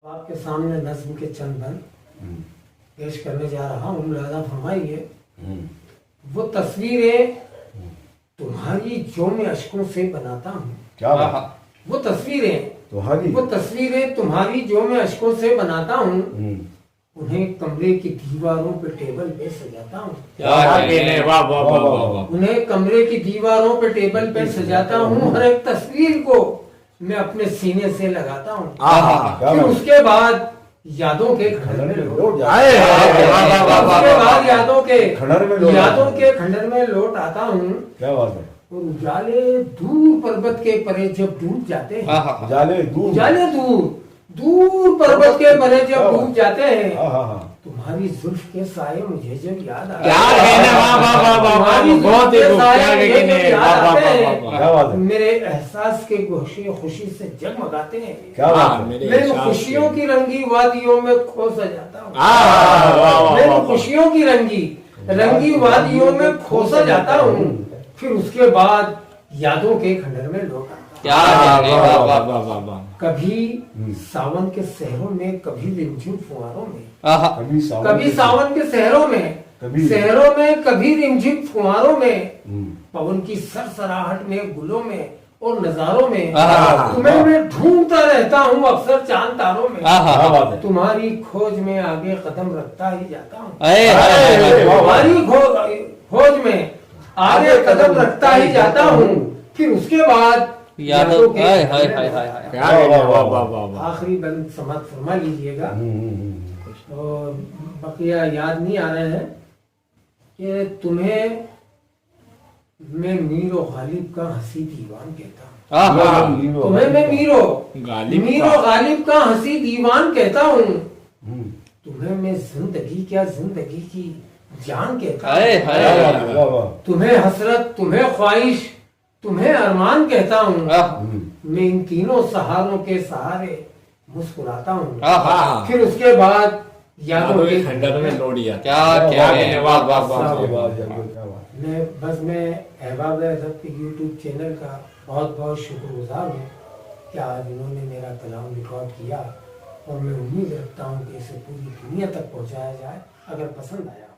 आपके सामने नज्म के चंद बंद पेश करने जा रहा हूँ। मुलाजा फरमाइए। वो तस्वीरें तुम्हारी जो मैं अश्कों से बनाता हूँ। क्या बात? वो तस्वीरें तुम्हारी जो मैं अश्कों से बनाता हूँ, उन्हें कमरे की दीवारों पे टेबल पे सजाता हूँ। उन्हें कमरे की दीवारों पे टेबल पे सजाता हूँ। हर एक तस्वीर को मैं अपने सीने से लगाता हूँ। फिर उसके बाद यादों के खंडर में लौट खंडर में लौट आता हूँ। क्या बात है? और उजाले दूर पर्वत के परे जब डूब जाते हैं, उजाले दूर पर्वत के परे जब डूब जाते हैं, तुम्हारी जुल्फ के साए मुझे जब याद आते हैं, मेरे एहसास के गोशे खुशी से जगमगाते हैं। क्या बात है? मैं खुशियों की रंगी वादियों में खो सा जाता हूँ। मैं खुशियों की रंगी वादियों में खो सा जाता हूँ। फिर उसके बाद यादों के खंडर में लौट आता हूँ। कभी सावन के शहरों में, कभी रिमझिम फुहारों में, कभी सावन के शहरों में कभी रिमझिम फुहारों में, पवन की सरसराहट में, गुलों में और नजारों में तुम्हें मैं ढूंढता रहता हूँ अक्सर चांद तारों में। तुम्हारी खोज में आगे कदम रखता ही जाता हूँ। तुम्हारी खोज में आगे कदम रखता ही जाता हूँ। फिर उसके बाद यादों के आखिरी बंद समाप्त फरमा लीजिएगा। और बकिया याद नहीं आ रहे हैं कि तुम्हें मैं मीरो गालिब का हंसी दीवान कहता हूँ। तुम्हें मैं मीरो गालिब का हंसी दीवान कहता हूँ। तुम्हें मैं जिंदगी की जान कहता हूँ। तुम्हें हसरत, तुम्हें ख्वाहिश, तुम्हें अरमान कहता हूँ। मैं इन तीनों सहारों के सहारे मुस्कुराता हूँ। फिर उसके बाद यादों के खंडर में लौट जाता हूँ। मैं अहबाब अदब के यूट्यूब चैनल का बहुत बहुत शुक्रगुजार हूँ कि आज इन्होंने मेरा कलाम रिकॉर्ड किया। और मैं उम्मीद रखता हूँ कि इसे पूरी दुनिया तक पहुँचाया जाए अगर पसंद आया हो।